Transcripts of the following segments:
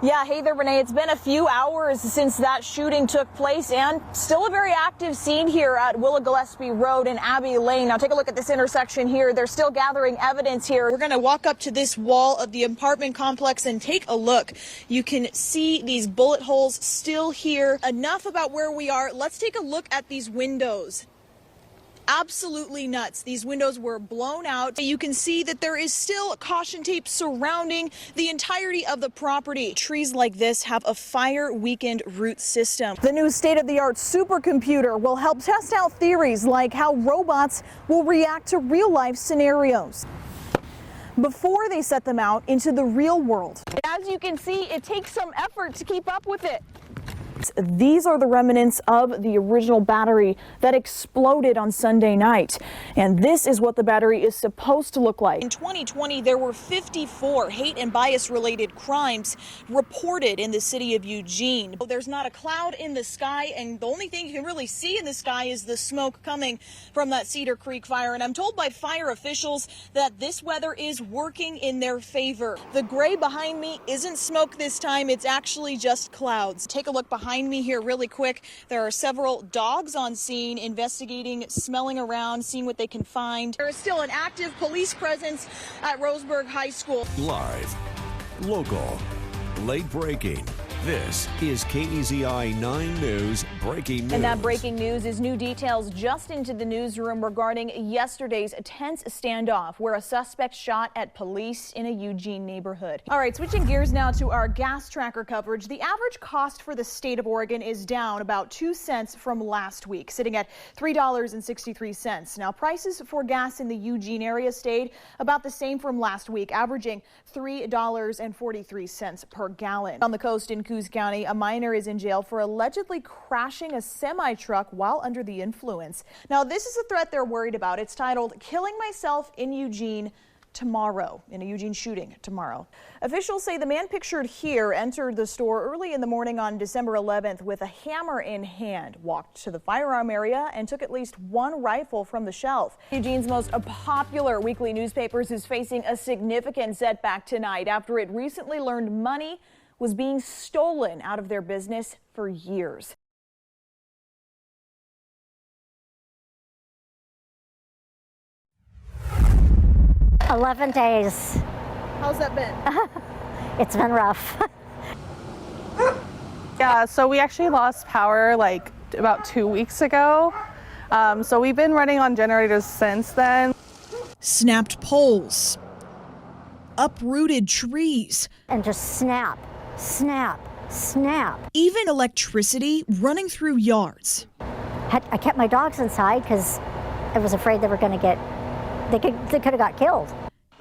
Yeah, hey there, Renee. It's been a few hours since that shooting took place, and still a very active scene here at Willa Gillespie Road and Abbey Lane. Now take a look at this intersection here. They're still gathering evidence here. We're going to walk up to this wall of the apartment complex and take a look. You can see these bullet holes still here. Enough about where we are. Let's take a look at these windows. Absolutely nuts. These windows were blown out. You can see that there is still caution tape surrounding the entirety of the property. Trees like this have a fire-weakened root system. The new state-of-the-art supercomputer will help test out theories like how robots will react to real-life scenarios before they set them out into the real world. As you can see, it takes some effort to keep up with it. These are the remnants of the original battery that exploded on Sunday night. And this is what the battery is supposed to look like. In 2020, there were 54 hate and bias related crimes reported in the city of Eugene. There's not a cloud in the sky, and the only thing you can really see in the sky is the smoke coming from that Cedar Creek fire. And I'm told by fire officials that this weather is working in their favor. The gray behind me isn't smoke this time. It's actually just clouds. Take a look behind me here really quick. There are several dogs on scene investigating, smelling around, seeing what they can find. There is still an active police presence at Roseburg High School. Live, local, late breaking. This is KEZI 9 News Breaking News. And that breaking news is new details just into the newsroom regarding yesterday's tense standoff where a suspect shot at police in a Eugene neighborhood. All right, switching gears now to our gas tracker coverage. The average cost for the state of Oregon is down about 2 cents from last week, sitting at $3.63. Now, prices for gas in the Eugene area stayed about the same from last week, averaging $3.43 per gallon. On the coast in Coos County, a minor is in jail for allegedly crashing a semi-truck while under the influence. Now, this is a threat they're worried about. It's titled "Killing Myself in Eugene Tomorrow," in a Eugene shooting tomorrow. Officials say the man pictured here entered the store early in the morning on December 11th with a hammer in hand, walked to the firearm area and took at least one rifle from the shelf. Eugene's most popular weekly newspapers is facing a significant setback tonight after it recently learned money was being stolen out of their business for years. "11 days. How's that been? It's been rough. Yeah, so we actually lost power like about 2 weeks ago. So we've been running on generators since then. Snapped poles, uprooted trees, And just snap, snap, snap. even electricity running through yards. I kept my dogs inside because I was afraid they were going to get, they could have got killed.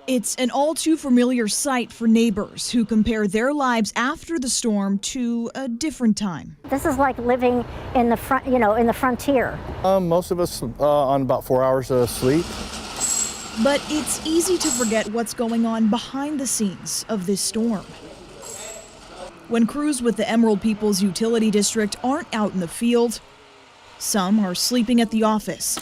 It's an all too familiar sight for neighbors who compare their lives after the storm to a different time. This is like living in the front, in the frontier. Most of us on about 4 hours of sleep. But it's easy to forget what's going on behind the scenes of this storm. When crews with the Emerald Peoples Utility District aren't out in the field, some are sleeping at the office.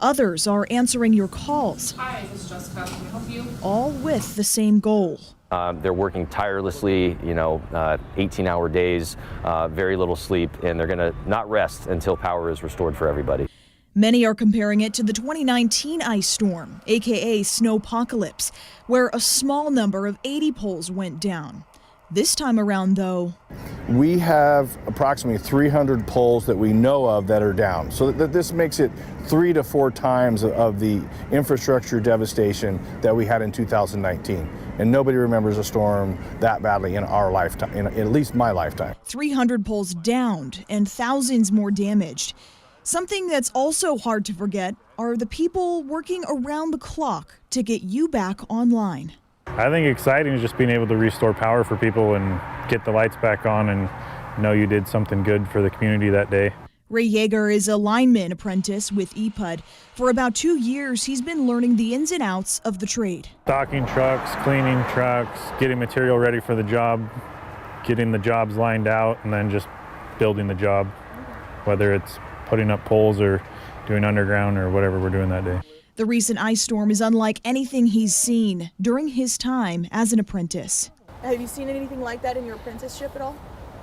Others are answering your calls. Hi, this is Jessica. Can I help you? All with the same goal. They're working tirelessly, 18-hour days, very little sleep, and they're going to not rest until power is restored for everybody. Many are comparing it to the 2019 ice storm, aka snowpocalypse, where a small number of 80 poles went down. This time around, though, We have approximately 300 poles that we know of that are down. So that this makes it 3 to 4 times of the infrastructure devastation that we had in 2019. And nobody remembers a storm that badly in our lifetime, in at least my lifetime. 300 poles downed and thousands more damaged. Something that's also hard to forget are the people working around the clock to get you back online. I think exciting is just being able to restore power for people and get the lights back on and know you did something good for the community that day. Ray Yeager is a lineman apprentice with EPUD. For about 2 years, he's been learning the ins and outs of the trade. Stocking trucks, cleaning trucks, getting material ready for the job, getting the jobs lined out, and then just building the job, whether it's putting up poles or doing underground or whatever we're doing that day. The recent ice storm is unlike anything he's seen during his time as an apprentice. Have you seen anything like that in your apprenticeship at all?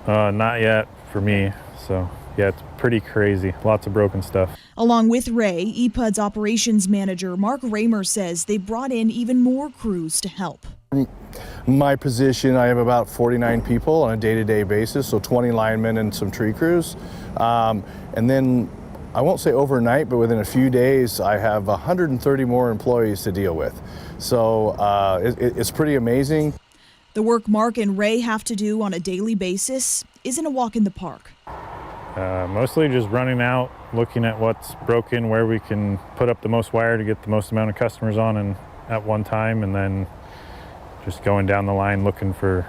Not yet for me. So yeah, it's pretty crazy. Lots of broken stuff. Along with Ray, EPUD's operations manager Mark Raymer says they brought in even more crews to help. My position, I have about 49 people on a day-to-day basis, so 20 linemen and some tree crews. And then I won't say overnight, but within a few days, I have 130 more employees to deal with. So it's pretty amazing. The work Mark and Ray have to do on a daily basis isn't a walk in the park. Mostly just running out, looking at what's broken, where we can put up the most wire to get the most amount of customers on and at one time, and then just going down the line looking for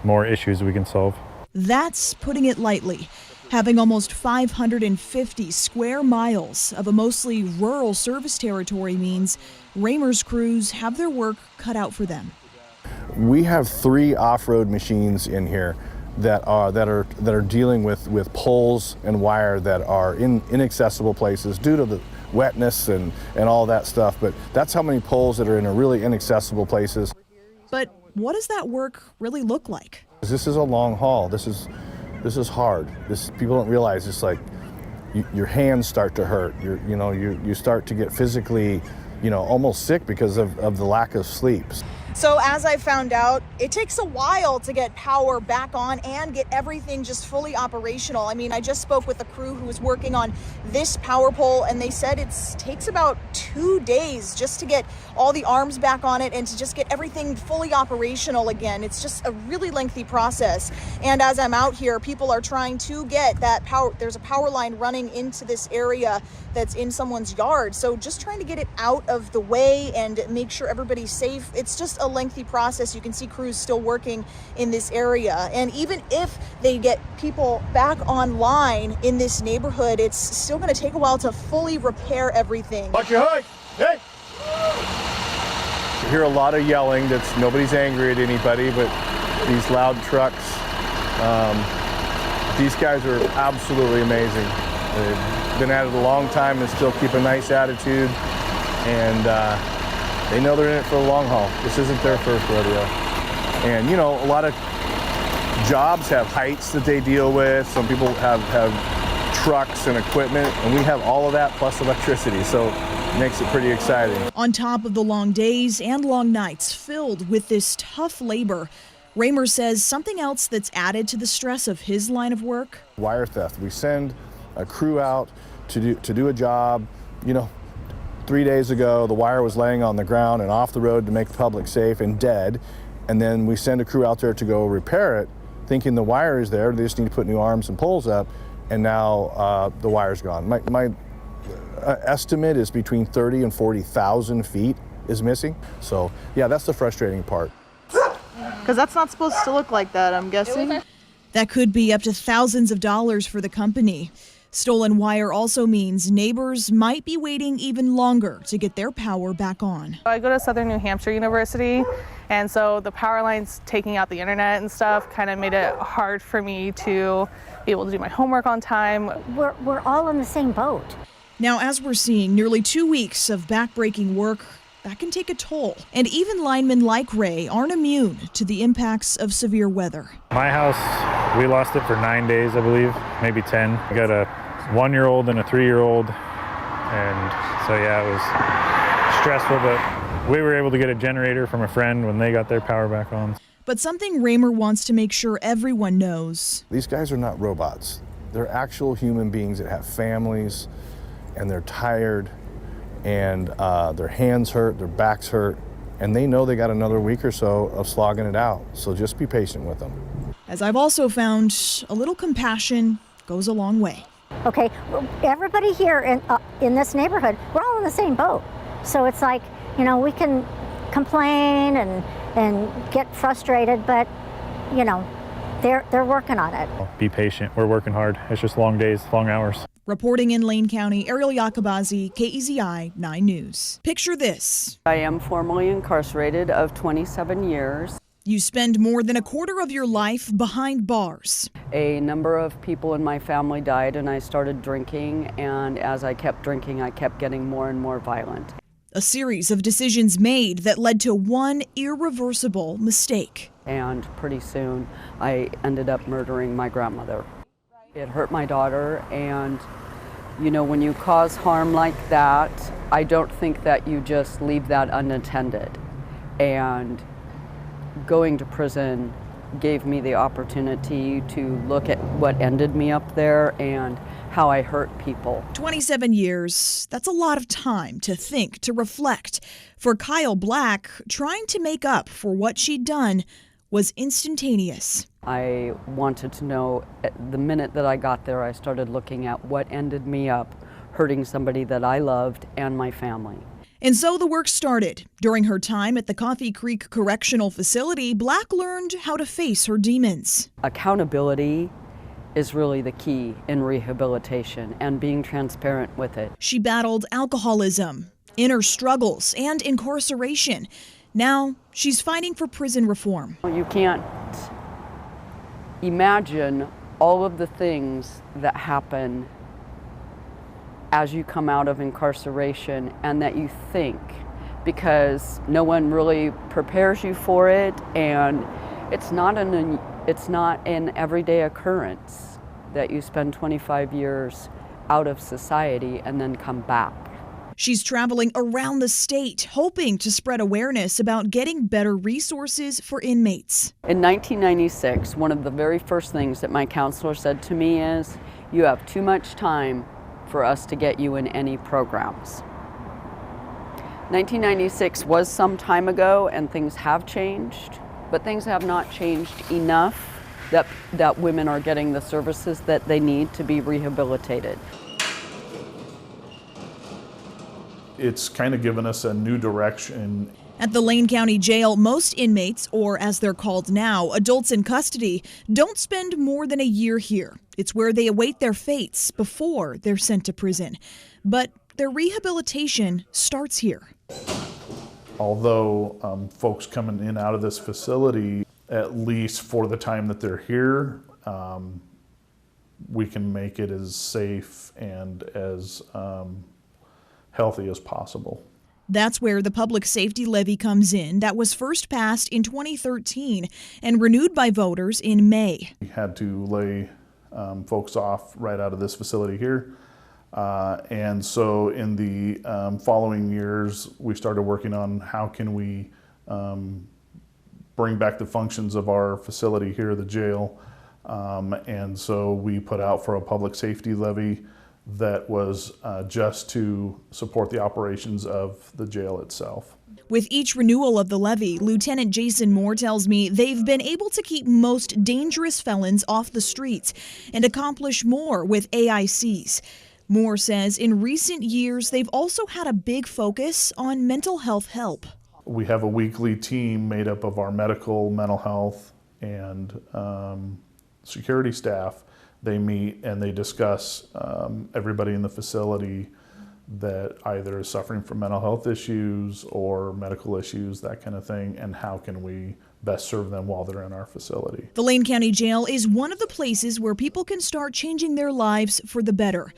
more issues we can solve. That's putting it lightly. Having almost 550 square miles of a mostly rural service territory means Raymer's crews have their work cut out for them. We have 3 off-road machines in here that are dealing with poles and wire that are in inaccessible places due to the wetness and all that stuff. But that's how many poles that are in really inaccessible places. But what does that work really look like? This is a long haul. This is hard. People don't realize it's like your hands start to hurt. You start to get physically, almost sick because of the lack of sleep. So as I found out, it takes a while to get power back on and get everything just fully operational. I mean, I just spoke with the crew who was working on this power pole, and they said it takes about 2 days just to get all the arms back on it and to just get everything fully operational again. It's just a really lengthy process. And as I'm out here, people are trying to get that power. There's a power line running into this area that's in someone's yard. So just trying to get it out of the way and make sure everybody's safe. It's just a lengthy process. You can see crews still working in this area. And even if they get people back online in this neighborhood, it's still going to take a while to fully repair everything. Watch your hood! Hey! You hear a lot of yelling. Nobody's angry at anybody, but these loud trucks, these guys are absolutely amazing. They've been at it a long time and still keep a nice attitude, and they know they're in it for the long haul. This isn't their first rodeo. And a lot of jobs have heights that they deal with. Some people have trucks and equipment, and we have all of that plus electricity, so it makes it pretty exciting. On top of the long days and long nights filled with this tough labor, Raymer says something else that's added to the stress of his line of work. Wire theft. We send a crew out to do a job. 3 days ago, the wire was laying on the ground and off the road to make the public safe and dead. And then we send a crew out there to go repair it, thinking the wire is there. They just need to put new arms and poles up, and now the wire's gone. My estimate is between 30 and 40,000 feet is missing. So yeah, that's the frustrating part. Because that's not supposed to look like that, I'm guessing. That could be up to thousands of dollars for the company. Stolen wire also means neighbors might be waiting even longer to get their power back on. I go to Southern New Hampshire University, and so the power lines taking out the internet and stuff kind of made it hard for me to be able to do my homework on time. We're all in the same boat. Now, as we're seeing, nearly 2 weeks of backbreaking work, that can take a toll. And even linemen like Ray aren't immune to the impacts of severe weather. My house, we lost it for 9 days, I believe, maybe 10. I got a 1-year-old and a 3-year-old, and so yeah, it was stressful, but we were able to get a generator from a friend when they got their power back on. But something Raymer wants to make sure everyone knows. These guys are not robots. They're actual human beings that have families, and they're tired, and their hands hurt, their backs hurt, and they know they got another week or so of slogging it out. So just be patient with them. As I've also found, a little compassion goes a long way. Okay, everybody here in this neighborhood, we're all in the same boat. So it's like, we can complain and get frustrated, but, they're working on it. Be patient. We're working hard. It's just long days, long hours. Reporting in Lane County, Ariel Iacobazzi, KEZI 9 News. Picture this. I am formerly incarcerated of 27 years. You spend more than a quarter of your life behind bars. A number of people in my family died, and I started drinking, and as I kept drinking, I kept getting more and more violent. A series of decisions made that led to one irreversible mistake. And pretty soon I ended up murdering my grandmother. It hurt my daughter, and you know, when you cause harm like that, I don't think that you just leave that unattended. And going to prison gave me the opportunity to look at what ended me up there and how I hurt people. 27 years, that's a lot of time to think, to reflect. For Kyle Black, trying to make up for what she'd done was instantaneous. I wanted to know, the minute that I got there, I started looking at what ended me up, hurting somebody that I loved and my family. And so the work started. During her time at the Coffee Creek Correctional Facility, Black learned how to face her demons. Accountability is really the key in rehabilitation, and being transparent with it. She battled alcoholism, inner struggles, and incarceration. Now she's fighting for prison reform. You can't imagine all of the things that happen as you come out of incarceration and that you think, because no one really prepares you for it, and it's not an everyday occurrence that you spend 25 years out of society and then come back. She's traveling around the state, hoping to spread awareness about getting better resources for inmates. In 1996, one of the very first things that my counselor said to me is, "You have too much time for us to get you in any programs." 1996 was some time ago, and things have changed, but things have not changed enough that women are getting the services that they need to be rehabilitated. It's kind of given us a new direction. At the Lane County Jail, most inmates, or as they're called now, adults in custody, don't spend more than a year here. It's where they await their fates before they're sent to prison. But their rehabilitation starts here. Although folks coming in and out of this facility, at least for the time that they're here, we can make it as safe and as healthy as possible. That's where the public safety levy comes in. That was first passed in 2013 and renewed by voters in May. We had to lay folks off right out of this facility here. And so in the following years, we started working on how can we bring back the functions of our facility here, the jail. And so we put out for a public safety levy that was just to support the operations of the jail itself. With each renewal of the levy, Lieutenant Jason Moore tells me they've been able to keep most dangerous felons off the streets and accomplish more with AICs. Moore says in recent years, they've also had a big focus on mental health help. We have a weekly team made up of our medical, mental health, and security staff. They meet and they discuss everybody in the facility that either is suffering from mental health issues or medical issues, that kind of thing, and how can we best serve them while they're in our facility. The Lane County Jail is one of the places where people can start changing their lives for the better.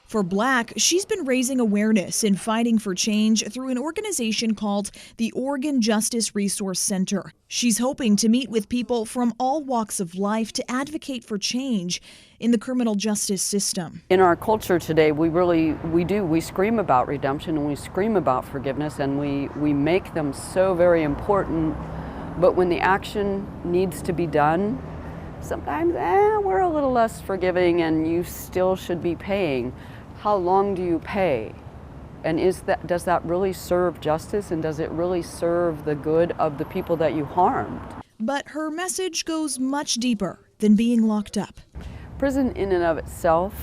For Black, she's been raising awareness and fighting for change through an organization called the Oregon Justice Resource Center. She's hoping to meet with people from all walks of life to advocate for change in the criminal justice system. In our culture today, we scream about redemption and we scream about forgiveness, and we make them so very important, but when the action needs to be done, sometimes we're a little less forgiving and you still should be paying. How long do you pay? And does that really serve justice, and does it really serve the good of the people that you harmed? But her message goes much deeper than being locked up. Prison in and of itself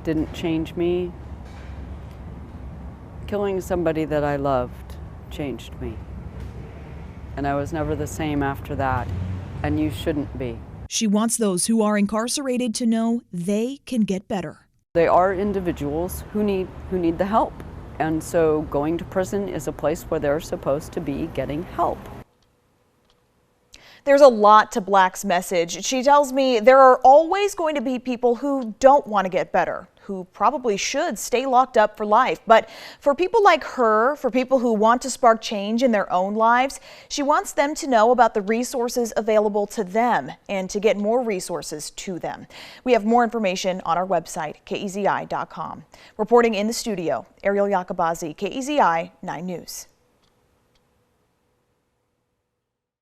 didn't change me. Killing somebody that I loved changed me. And I was never the same after that, and you shouldn't be. She wants those who are incarcerated to know they can get better. They are individuals who need the help. And so going to prison is a place where they're supposed to be getting help. There's a lot to Black's message. She tells me there are always going to be people who don't want to get better, who probably should stay locked up for life. But for people like her, for people who want to spark change in their own lives, she wants them to know about the resources available to them and to get more resources to them. We have more information on our website, KEZI.com. Reporting in the studio, Ariel Iacobazzi, KEZI 9 News.